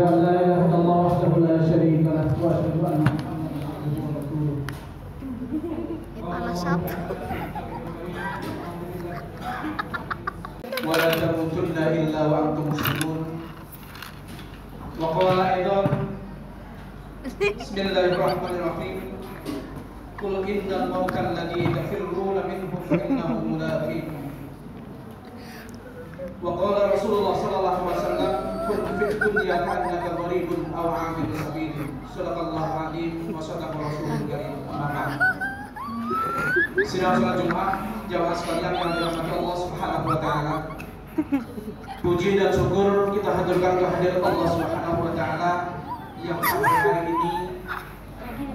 أن لا إله إلا الله وحده لا شريك له وأشهد أن محمدا عبده ورسوله. Kepala siapa? ولا تموتن إلا وأنتم مسلمون. وقال أيضا بسم الله الرحمن الرحيم قل إن الموت الذي تفرون منه فإنه ملاقيكم. وقال رسول الله صلى الله عليه وسلم كن في الدنيا كأنك غريب أو عابر سبيل. صدق الله العظيم وصدق رسوله الكريم. أما بعد. Sidang salat Jumat, jamaah sekalian yang dirahmati Allah Subhanahu wa taala. Puji dan syukur kita haturkan kehadirat Allah Subhanahu wa taala yang sampai hari ini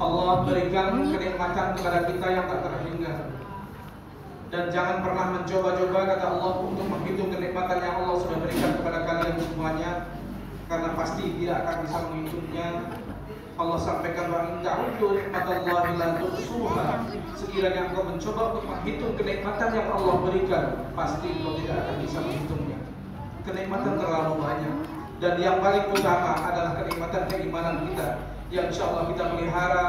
Allah berikan kenikmatan kepada kita yang tak terhingga. Dan jangan pernah mencoba-coba kata Allah untuk menghitung kenikmatan yang Allah sudah berikan kepada kalian semuanya, karena pasti tidak akan bisa menghitungnya. Allah sampaikan bahwa ta'uddu nikmatallahi la tuhsuha. Sekiranya engkau mencoba untuk menghitung kenikmatan yang Allah berikan, pasti engkau tidak akan bisa menghitungnya. Kenikmatan terlalu banyak, dan yang paling utama adalah kenikmatan keimanan kita yang insya Allah kita pelihara,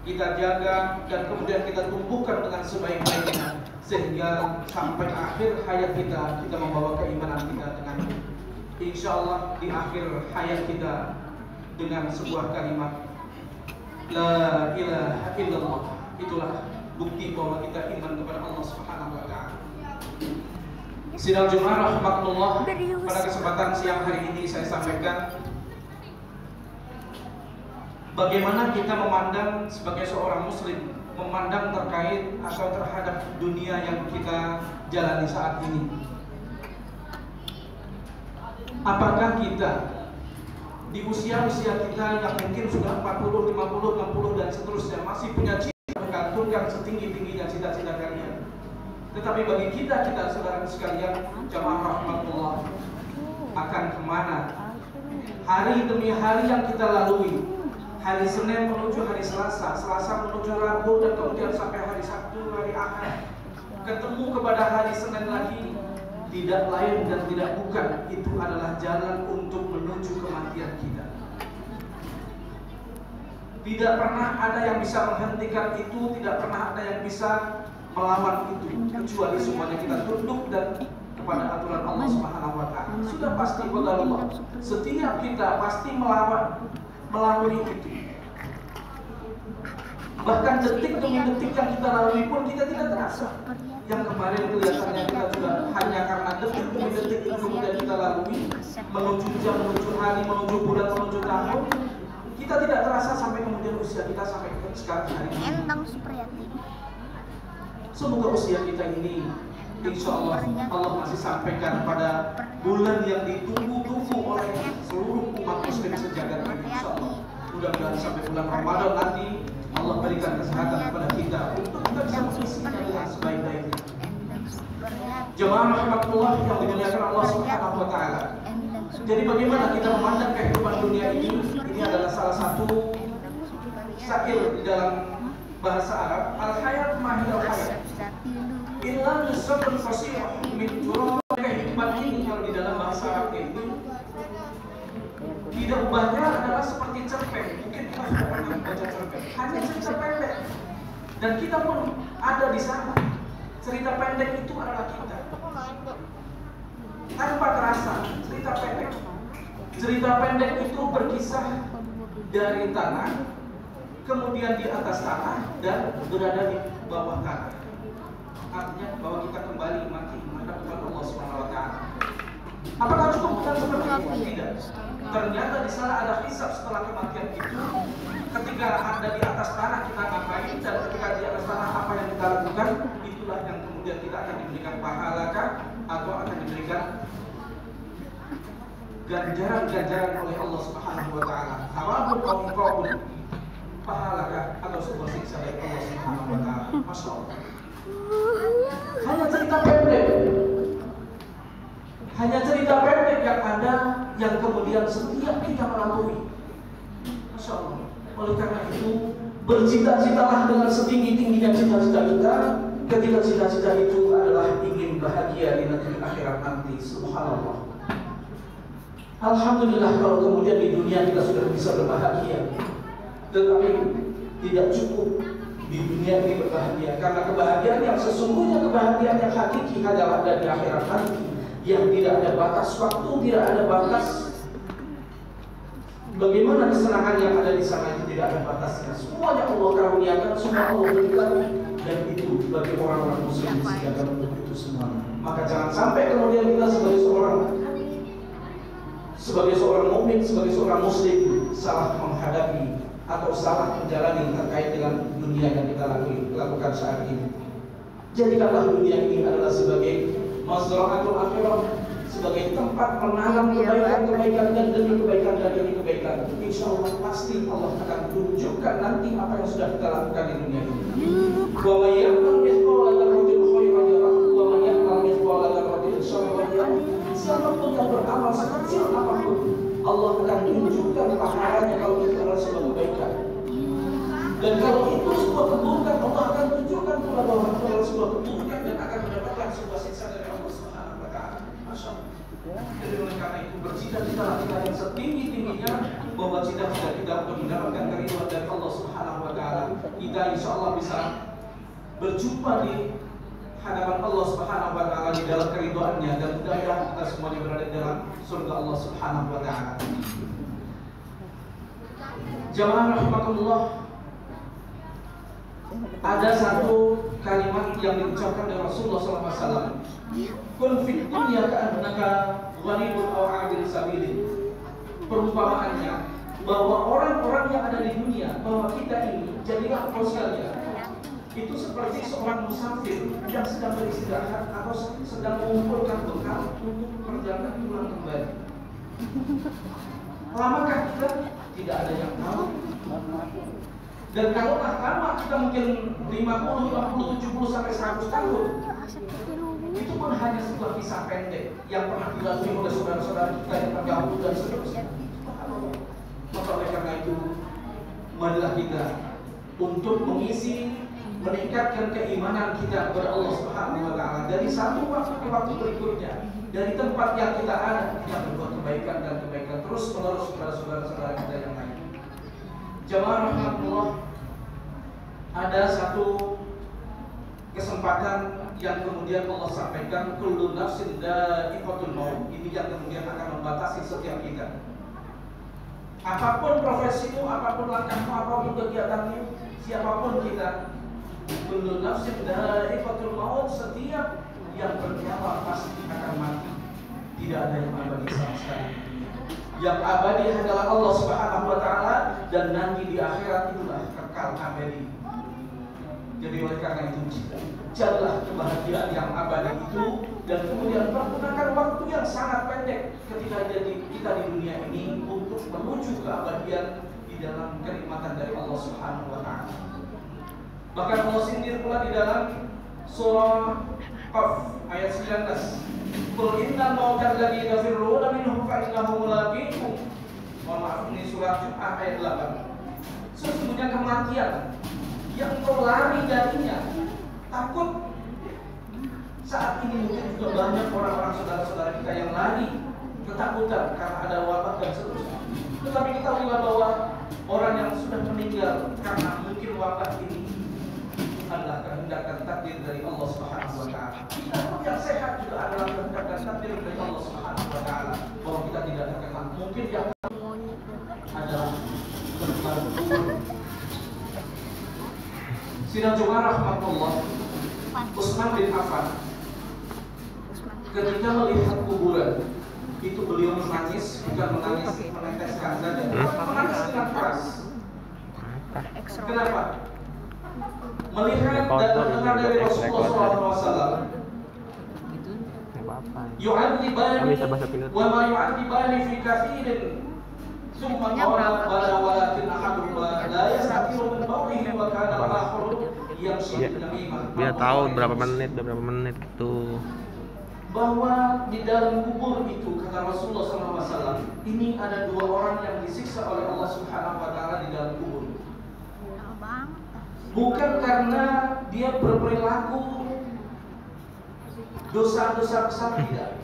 kita jaga, dan kemudian kita tumbuhkan dengan sebaik-baiknya, sehingga sampai akhir hayat kita membawa keimanan kita dengan insya Allah di akhir hayat kita dengan sebuah kalimat La ilaha illallah. Itulah bukti bahwa kita iman kepada Allah Subhanahu wa taala. Sidang Jumat rahmatullah, pada kesempatan siang hari ini saya sampaikan bagaimana kita memandang sebagai seorang muslim, memandang terkait atau terhadap dunia yang kita jalani saat ini. Apakah kita di usia-usia kita yang mungkin sudah 40, 50, 60 dan seterusnya masih punya cita menggantungkan setinggi-tingginya cita-cita kalian? Tetapi bagi kita saudara sekalian, jamaah rahmatullah, akan kemana? Hari demi hari yang kita lalui, hari Senin menuju hari Selasa, Selasa menuju Rabu, dan kemudian sampai hari Sabtu, hari Ahad, ketemu kepada hari Senin lagi. Tidak lain dan tidak bukan, itu adalah jalan untuk menuju kematian kita. Tidak pernah ada yang bisa menghentikan itu, tidak pernah ada yang bisa melawan itu, kecuali semuanya kita tunduk dan kepada aturan Allah Subhanahu wa taala. Sudah pasti Allah. Setiap kita pasti melalui itu. Bahkan detik demi detik yang kita lalui pun kita tidak terasa. Yang kemarin kelihatannya kita juga hanya karena detik demi detik itu kemudian kita lalui, menuju jam, menuju hari, menuju bulan, menuju tahun, kita tidak terasa sampai kemudian usia kita sampai sekarang hari ini. Semoga usia kita ini insya Allah masih sampaikan pada bulan yang ditunggu-tunggu oleh seluruh umat muslim sejagat ini, insya Allah. Mudah-mudahan sampai bulan Ramadan nanti Allah berikan kesehatan kepada kita untuk kita bisa mengisinya dengan sebaik-baiknya. Jemaah rahmatullah yang dimuliakan Allah Subhanahu wa taala. Jadi bagaimana kita memandang kehidupan dunia ini? Ini adalah salah satu syair di dalam bahasa Arab, al-hayat mahiyal hayat. Illa nisabun fasihah min turab. Kehidupan ini kalau di dalam bahasa Arab ini tidak ubahnya adalah seperti cerpen. Mungkin kita sudah pernah membaca cerpen, hanya cerita pendek, dan kita pun ada di sana. Cerita pendek itu adalah kita. Tanpa terasa, cerita pendek. Cerita pendek itu berkisah dari tanah, kemudian di atas tanah, dan berada di bawah tanah. Artinya bahwa kita kembali mati menghadap kepada Allah Subhanahu wa taala. Apakah cukup bukan seperti itu? Tidak. Ternyata di sana ada hisab setelah kematian itu. Ketika ada di atas tanah kita ngapain, dan ketika di atas tanah apa yang kita lakukan, itulah yang kemudian kita akan diberikan pahalakah atau akan diberikan ganjaran-ganjaran oleh Allah Subhanahu wa taala. Thawabun aw iqabun, pahalakah atau sebuah siksa dari Allah Subhanahu wa taala. Masya Allah. Hanya cerita pendek. Hanya cerita pendek yang ada, yang kemudian setiap kita melalui. Masya Allah. Oleh karena itu, bercita-citalah dengan setinggi-tingginya cita-cita kita, ketika cita-cita itu adalah ingin bahagia di negeri akhirat nanti. Subhanallah. Alhamdulillah kalau kemudian di dunia kita sudah bisa berbahagia. Tetapi tidak cukup di dunia ini berbahagia, karena kebahagiaan yang sesungguhnya, kebahagiaan yang hakiki adalah ada di akhirat nanti, yang tidak ada batas waktu, tidak ada batas. Bagaimana kesenangan yang ada di sana itu tidak ada batasnya. Semuanya Allah karuniakan, semua Allah berikan, dan itu bagi orang-orang muslim disediakan untuk itu semua. Maka jangan sampai kemudian kita sebagai seorang mukmin, sebagai seorang muslim salah menghadapi atau salah menjalani terkait dengan dunia yang kita lakukan saat ini. Jadikanlah dunia ini adalah sebagai mazra'atul akhirah, sebagai tempat menanam kebaikan-kebaikan dan demi kebaikan dan demi kebaikan. Insya Allah pasti Allah akan tunjukkan nanti apa yang sudah kita lakukan di dunia ini. Wa may ya'mal mithqala dzarratin khairan yarah wa may ya'mal mithqala dzarratin syarran yarah. Siapapun yang beramal sekecil apapun, Allah akan tunjukkan pahalanya kalau itu adalah sebuah kebaikan. Dan kalau itu sebuah keburukan, Allah akan tunjukkan pula bahwa itu adalah sebuah keburukan dan akan mendapatkan sebuah siksa dari Allah Subhanahu wa Ta'ala. Masya Allah. Jadi oleh karena itu bercita-cita kita yang setinggi-tingginya bahwa cita-cita kita untuk mendapatkan keridhaan dari Allah Subhanahu wa Ta'ala. Kita insya Allah bisa berjumpa di hadapan Allah Subhanahu wa Ta'ala di dalam keridhaannya, dan mudah-mudahan kita semuanya berada di dalam surga Allah Subhanahu wa Ta'ala. Jamaah rahimakumullah, ada satu kalimat yang diucapkan oleh Rasulullah SAW. Kun fid dunya ka'annaka gharibun aw 'abir sabilin. Perumpamaannya bahwa orang-orang yang ada di dunia, bahwa kita ini jadilah sosialnya itu seperti seorang musafir yang sedang beristirahat atau sedang mengumpulkan bekal untuk perjalanan pulang kembali. Lamakah kita? Tidak ada yang tahu. Dan kalau lama kita mungkin 50, 50, 70 sampai 100 tahun, itu pun hanya sebuah kisah pendek yang pernah dilalui oleh saudara-saudara kita yang tergabung dan seterusnya. Maka oleh karena itu, marilah kita untuk mengisi, meningkatkan keimanan kita kepada Allah Subhanahu wa Ta'ala dari satu waktu ke waktu berikutnya, dari tempat yang kita ada, kita berbuat kebaikan dan kebaikan terus menerus kepada saudara-saudara kita yang lain. Jamaah rahmatullah, ada satu kesempatan yang kemudian Allah sampaikan, kullu nafsin dha'iqatul maut. Ini yang kemudian akan membatasi setiap kita. Apapun profesimu, apapun langkahmu, apapun kegiatanmu, siapapun kita, kullu nafsin dha'iqatul maut, setiap yang bernyawa pasti akan mati. Tidak ada yang abadi sama sekali. Yang abadi adalah Allah Subhanahu wa Ta'ala, dan nanti di akhirat itulah kekal abadi. Jadi oleh karena itu, jadilah kebahagiaan yang abadi itu, dan kemudian pergunakan waktu yang sangat pendek ketika kita di dunia ini untuk menuju keabadian di dalam kenikmatan dari Allah Subhanahu wa Ta'ala. Bahkan Allah sindir pula di dalam surah Qaf ayat 19. Qul innal mautal ladzi tafirruna minhu fa innahu mulaqikum. Mohon maaf, ini surah Jumat ayat 8. Sesungguhnya kematian yang kau lari darinya, takut. Saat ini mungkin juga banyak orang-orang saudara-saudara kita yang lari ketakutan karena ada wabah dan seterusnya. Tetapi kita ketahuilah bahwa orang yang sudah meninggal karena mungkin wabah ini adalah kehendak dan takdir dari Allah Subhanahu wa Ta'ala. Kita pun yang sehat juga adalah kehendak dan takdir dari Allah Subhanahu wa Ta'ala, bahwa kita tidak terkena. Mungkin yang adalah berkabung. Sidang Jumat rahmatullah, Utsman bin Affan ketika melihat kuburan itu beliau menangis, bukan menangis meneteskan saja, menangis dengan keras. Kenapa? Melihat dan mendengar dari Rasulullah SAW, yu'adzibani wa ma yu'adzibani fi kathirin thumma qala bala walakin ahaduhuma la yastaqiru min bawlihi wa kana al-akharu yamshi bin namimah. Dia tahu berapa menit itu. Bahwa di dalam kubur itu, kata Rasulullah SAW, ini ada dua orang yang disiksa oleh Allah Subhanahu wa Ta'ala di dalam kubur. Bukan karena dia berperilaku dosa-dosa besar, tidak.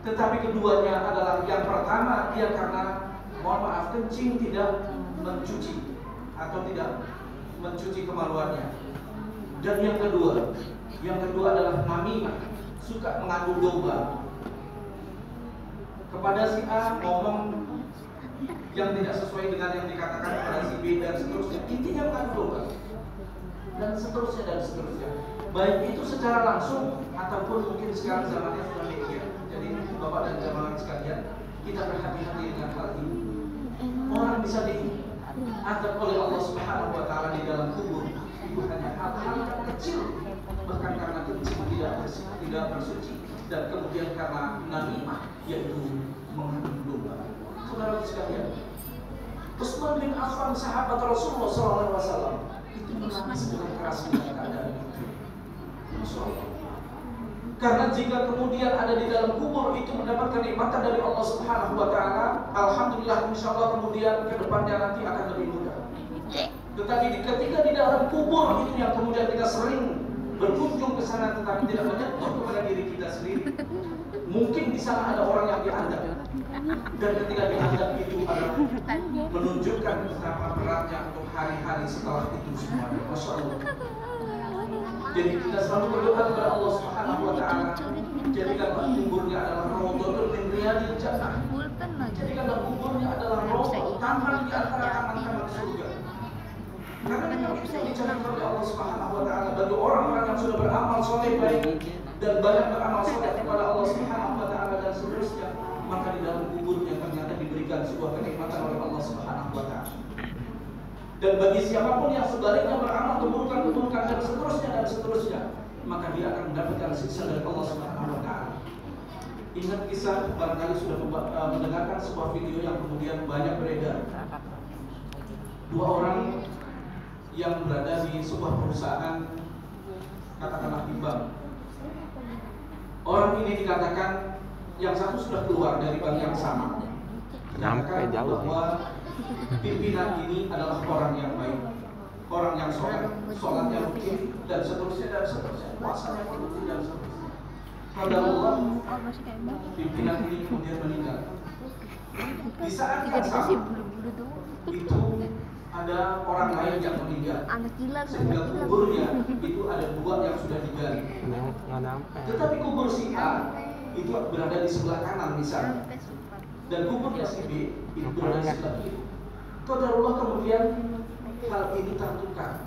Tetapi keduanya adalah, yang pertama dia karena, mohon maaf, kencing tidak mencuci atau tidak mencuci kemaluannya. Dan yang kedua adalah namimah, suka mengadu domba. Kepada si A ngomong yang tidak sesuai dengan yang dikatakan kepada si B dan seterusnya. Intinya mengadu domba. Dan seterusnya. Baik itu secara langsung ataupun mungkin sekarang zamannya sudah media. Jadi Bapak dan jamaah sekalian, kita berhati-hati dengan hal ini. Orang bisa diangkat oleh Allah Subhanahu wa taala di dalam kubur itu hanya hal-hal yang kecil, bahkan karena kencing tidak bersuci, dan kemudian karena namimah, yaitu mengandung domba. Saudara sekalian, Utsman bin Affan, sahabat Rasulullah SAW, itu menangis dengan keras dengan keadaan itu. Masya Allah. Karena jika kemudian ada di dalam kubur itu mendapatkan nikmatan dari Allah Subhanahu wa taala, alhamdulillah, insyaallah kemudian ke depannya nanti akan lebih mudah. Tetapi ketika di dalam kubur itu yang kemudian kita sering berkunjung ke sana tetapi tidak menyentuh kepada diri kita sendiri. Mungkin di sana ada orang yang diadab, dan ketika diadab itu adalah menunjukkan betapa beratnya untuk hari-hari setelah itu semuanya. Masya Allah. Jadi kita selalu berdoa kepada Allah Subhanahu wa taala, jadikanlah kuburnya adalah raudhatun min riyadil jannah. Jadikanlah kuburnya adalah raudhat, taman di antara taman-taman surga. Karena memang itu yang dicanangkan oleh Allah Subhanahu wa taala bagi orang-orang yang sudah beramal soleh baik dan banyak beramal soleh kepada Allah Subhanahu wa taala dan seterusnya, maka di dalam kuburnya ternyata diberikan sebuah kenikmatan oleh Allah Subhanahu wa taala. Dan bagi siapapun yang sebaliknya beramal keburukan dan seterusnya, maka dia akan mendapatkan siksa dari Allah Subhanahu wa taala. Ingat kisah, barangkali sudah mendengarkan sebuah video yang kemudian banyak beredar. Dua orang yang berada di sebuah perusahaan, katakanlah di bank. Orang ini dikatakan yang satu sudah keluar dari bank yang sama. Dikatakan bahwa pimpinan ini adalah orang yang baik, orang yang sholatnya rutin dan seterusnya, puasanya rutin dan seterusnya. Qadarullah, pimpinan ini kemudian meninggal. Di saat yang sama itu ada orang lain yang meninggal, sehingga kuburnya itu ada dua yang sudah digali. Tetapi kubur si A itu berada di sebelah kanan misalnya, dan kuburnya si B itu berada di sebelah kiri. Qadarullah kemudian hal ini tertukar.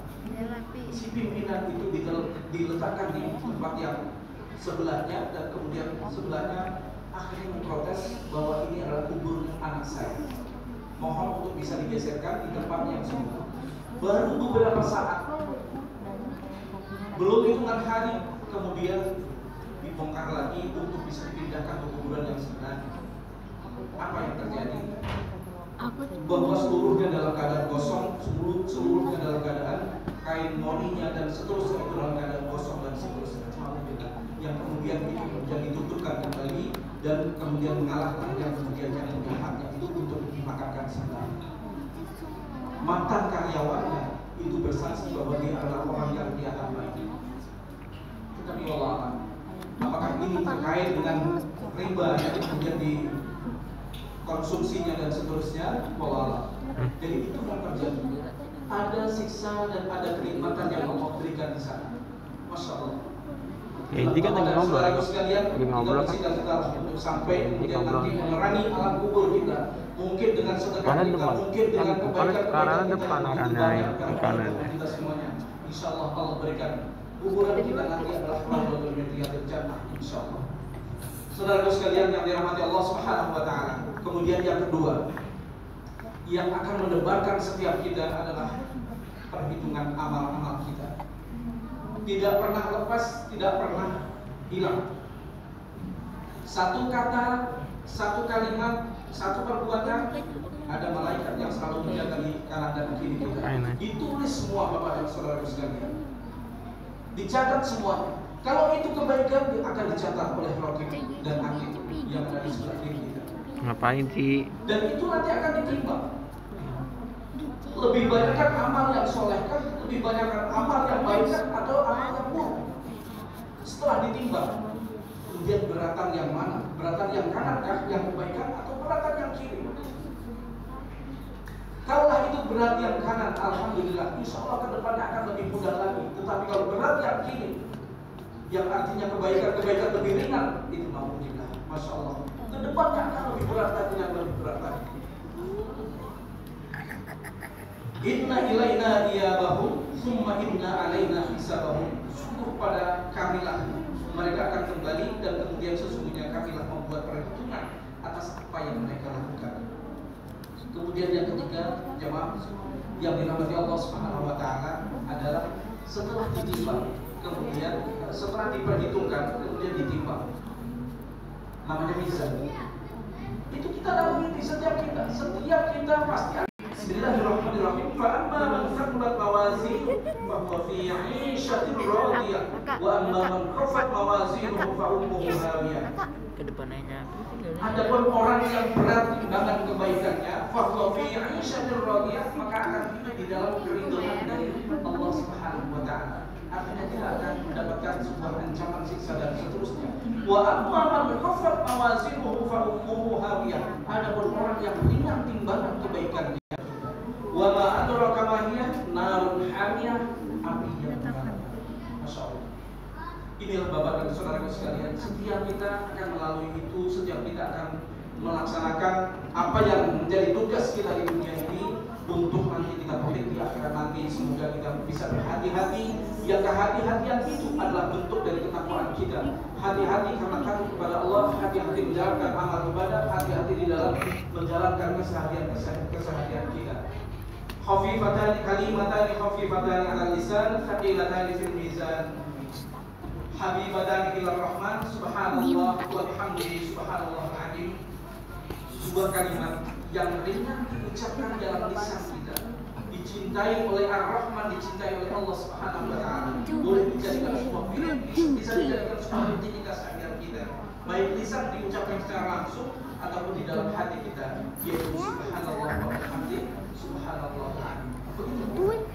Si pimpinan itu diletakkan di tempat yang sebelahnya, dan kemudian sebelahnya akhirnya memprotes bahwa ini adalah kubur anak saya. Mohon untuk bisa digeserkan di tempat yang semula. Baru beberapa saat, belum hitungan hari, kemudian dibongkar lagi untuk bisa dipindahkan ke kuburan yang sebenarnya. Apa yang terjadi? Bahwa seluruhnya dalam keadaan kosong, seluruhnya dalam keadaan kain moninya dan seterusnya itu dalam keadaan kosong dan seterusnya. Yang kemudian itu kemudian ditutupkan kembali dan kemudian mengalahkan yang kemudian yang punya haknya itu untuk dimakamkan sendiri. Mantan karyawannya itu bersaksi bahwa dia adalah orang yang dianggap baik. Tetapi Allah, apakah ini terkait dengan riba yang kemudian dikonsumsinya dan seterusnya? Allah. Jadi itu yang terjadi. Ada siksa dan ada kenikmatan yang Allah berikan di sana. Masya Allah. Ya inti kan lagi ngobrol, kita untuk sampai kemudian nanti menerangi alam kubur kita, mungkin dengan sedekah kita, mungkin dengan kebaikan kita semuanya. Insya Allah Allah berikan kuburan kita nanti adalah raudhatun min riyadil jannah, insya Allah. Saudara sekalian yang dirahmati Allah Subhanahu wa taala. Kemudian yang kedua yang akan mendebarkan setiap kita adalah perhitungan amal-amal kita. Tidak pernah lepas, tidak pernah hilang. Satu kata, satu kalimat, satu perbuatan, ada malaikat yang selalu menjaga di kanan dan kiri kita. Ditulis semua Bapak dan Saudara sekalian. Dicatat semua. Kalau itu kebaikan akan dicatat oleh Raqib dan Atid yang ada di sebelah kiri kita. Ngapain sih? Dan itu nanti akan ditimbang. Lebih banyakkan amal yang solehkan, lebih banyakkan amal yang baikkan, atau amal yang buruk. Setelah ditimbang, Kemudian beratan yang mana? Beratan yang kanankah, yang kebaikan, atau beratan yang kiri? Kalau itu berat yang kanan, alhamdulillah, insya Allah ke depannya akan lebih mudah lagi. Tetapi kalau berat yang kiri, yang artinya kebaikan lebih ringan, itu alhamdulillah, masya Allah, ke depannya akan lebih berat lagi, yang lebih berat lagi. Inna ilaina iyabahum, summa inna alaina hisabahum. Sungguh pada kamilah mereka akan kembali, dan kemudian sesungguhnya kamilah membuat perhitungan atas apa yang mereka lakukan. Kemudian yang ketiga, jemaah yang dirahmati Allah Subhanahu wa taala adalah setelah ditimbang, kemudian setelah diperhitungkan, kemudian ditimbang. Namanya mizan. Itu kita lalui di setiap kita. Setiap kita pasti ada. Bismillahirrahmanirrahim. Fa amma man thaqulat mawazinuhu fa huwa fi 'ishatin radiyah wa amma man khaffat mawazinuhu fa ummuhu hawiyah. Ke depannya. Adapun orang yang berat timbangan kebaikannya, fa huwa fi 'ishatin radiyah, maka akan hidup di dalam keridhaan dari Allah Subhanahu wa taala. Artinya tidak akan mendapatkan sebuah ancaman, siksa, dan seterusnya. Wa amma man khaffat mawazinuhu fa ummuhu hawiyah. Adapun orang yang ringan timbangan kebaikannya, wa ma adraka ma hiya narun hamiyah, api yang menyala. Masya Allah. Inilah Bapak dan saudaraku sekalian, setiap kita akan melalui itu, setiap kita akan melaksanakan apa yang menjadi tugas kita di dunia ini untuk nanti kita petik di akhirat nanti. Semoga kita bisa berhati-hati. Yang kehati-hatian itu adalah bentuk dari ketakwaan kita. Hati-hati karena takut kepada Allah, hati-hati menjalankan amal ibadah, hati-hati di dalam menjalankan keseharian kita. Khafifatani kalimatani khafifatani 'ala lisan, thaqilatani fil mizan. Habibatani ila rahman, subhanallah wa bihamdihi subhanallahul azim. Dua kalimat yang ringan diucapkan dalam lisan kita, dicintai oleh Ar-Rahman, dicintai oleh Allah Subhanahu wa taala. Boleh dijadikan sebuah pilihan, bisa dijadikan sebuah rutinitas harian kita. Baik lisan diucapkan secara langsung ataupun di dalam hati kita, yaitu subhanallah wa bihamdihi subhanallahul azim.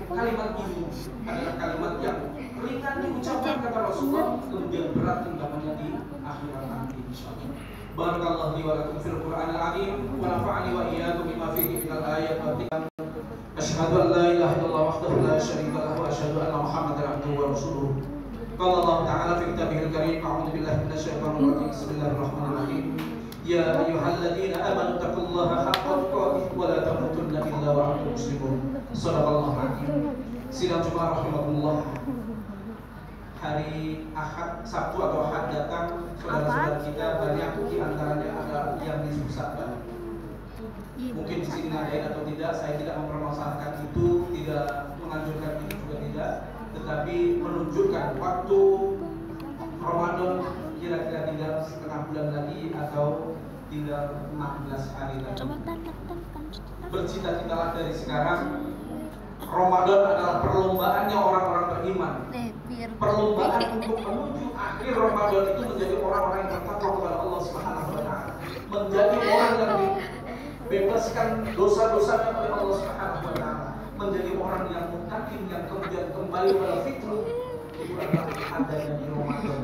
Kalimat ini adalah kalimat yang ringan diucapkan kata Rasulullah, kemudian berat timbangannya di akhirat nanti insyaallah. Barakallahu li wa lakum fil Qur'anil azim wa nafa'ani wa iyyakum bima fihi minal ayat wa dhikr. Asyhadu an la ilaha illallah wahdahu la syarika lahu wa asyhadu anna Muhammadan abduhu wa rasuluh. Qala Allah ta'ala fi kitabihil karim, a'udzu billahi minasyaitonir rajim. Bismillahirrahmanirrahim. Ya ayyuhalladzina amanu taqullaha haqqa tuqatih wa la tamutunna illa wa antum muslimun. Shadaqallahu azim. Sidang Jumat rahimakumullah. Hari Ahad, Sabtu atau Ahad datang, saudara-saudara kita banyak di antaranya ada yang disesatkan. Mungkin di sini ngadain atau tidak, saya tidak mempermasalahkan itu, tidak menganjurkan itu juga tidak, tetapi menunjukkan waktu Ramadan kira-kira tinggal setengah bulan lagi atau tinggal 16 hari lagi. Bercita-citalah dari sekarang. Ramadan adalah perlombaannya orang-orang beriman. Perlombaan untuk menuju akhir Ramadan itu menjadi orang-orang yang bertakwa kepada Allah Subhanahu wa taala. Menjadi orang yang dibebaskan dosa-dosanya oleh Allah Subhanahu wa taala. Menjadi orang yang muttaqin, yang kemudian kembali pada fitrah. Itu adalah adanya di Ramadan.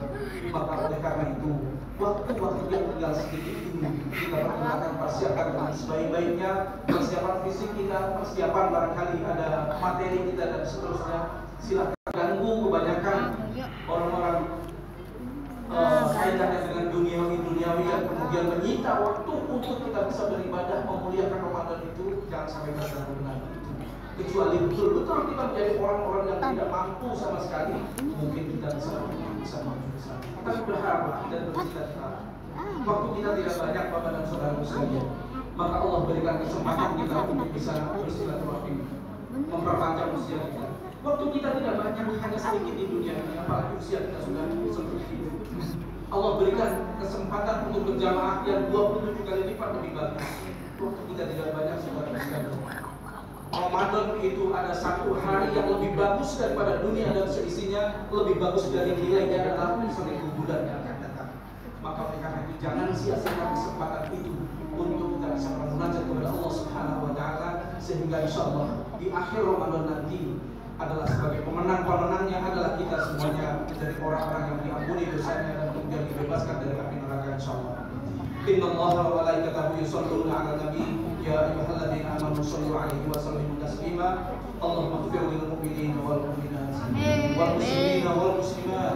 Maka oleh karena itu, waktu-waktu yang tinggal sedikit ini kita pergunakan persiapan dengan sebaik-baiknya, persiapan fisik kita, persiapan barangkali ada materi kita dan seterusnya. Silakan ganggu kebanyakan orang-orang kaitannya dengan duniawi yang kemudian menyita waktu untuk kita bisa beribadah, memuliakan Ramadan itu. Jangan sampai terganggu dengan itu. Kecuali betul-betul kita menjadi orang-orang yang tidak mampu sama sekali, mungkin kita bisa maju ke sana. Tapi berharap dan bercita-cita. Waktu kita tidak banyak, Bapak dan saudara sekalian, maka Allah berikan kesempatan kita untuk bisa bersilaturahim, memperpanjang usia kita. Waktu kita tidak banyak, hanya sedikit di dunia ini, apalagi usia kita sudah seperti itu. Allah berikan kesempatan untuk berjamaah yang 27 kali lipat lebih bagus. Waktu kita tidak banyak, saudara sekalian. Ramadan itu ada satu hari yang lebih bagus daripada dunia dan seisinya, lebih bagus dari nilainya adalah 1000 bulan yang akan datang. Maka oleh karena itu jangan sia-siakan kesempatan itu untuk kita bisa bermunajat kepada Allah Subhanahu wa taala, sehingga insyaallah di akhir Ramadan nanti adalah sebagai pemenang-pemenangnya adalah kita semuanya, dari orang-orang yang diampuni dosanya dan biar dibebaskan dari api neraka insyaallah. Inna Allaha wa malaikatahu yusholluna 'alan nabi ya ayyuhalladzina amanu shollu 'alaihi wa sallimu taslima. Allahumma ighfir lil mu'minina wal mu'minat wal muslimina wal muslimat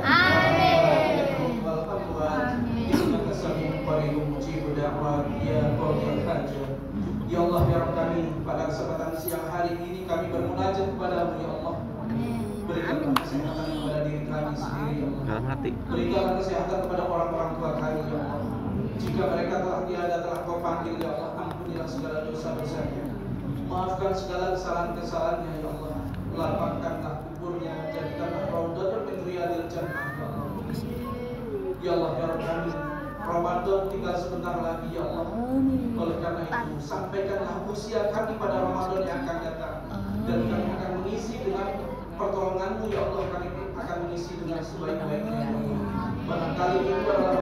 wal amwat innaka sami'un qaribun mujibud da'wat ya qadhiyal hajat. Ya Allah ya Rabb kami, pada kesempatan siang hari ini kami bermunajat kepada-Mu ya Allah. Berikanlah kesehatan kepada diri kami sendiri ya Allah. dalam hati. Berikanlah kesehatan kepada orang-orang tua kami ya Allah. Jika mereka telah tiada, telah Kau panggil ya Allah, ampunilah segala dosa-dosanya. Maafkan segala kesalahan-kesalahannya ya Allah. Lapangkanlah kuburnya, jadikanlah raudhatan min riyadil jannah ya Allah. Ya Allah ya Rabb kami, Ramadan tinggal sebentar lagi ya Allah. Oleh karena itu, sampaikanlah usia kami pada Ramadan yang akan datang, dan kami akan mengisi dengan pertolongan-Mu ya Allah. Kami akan mengisi dengan sebaik-baiknya ya Allah. Barangkali itu adalah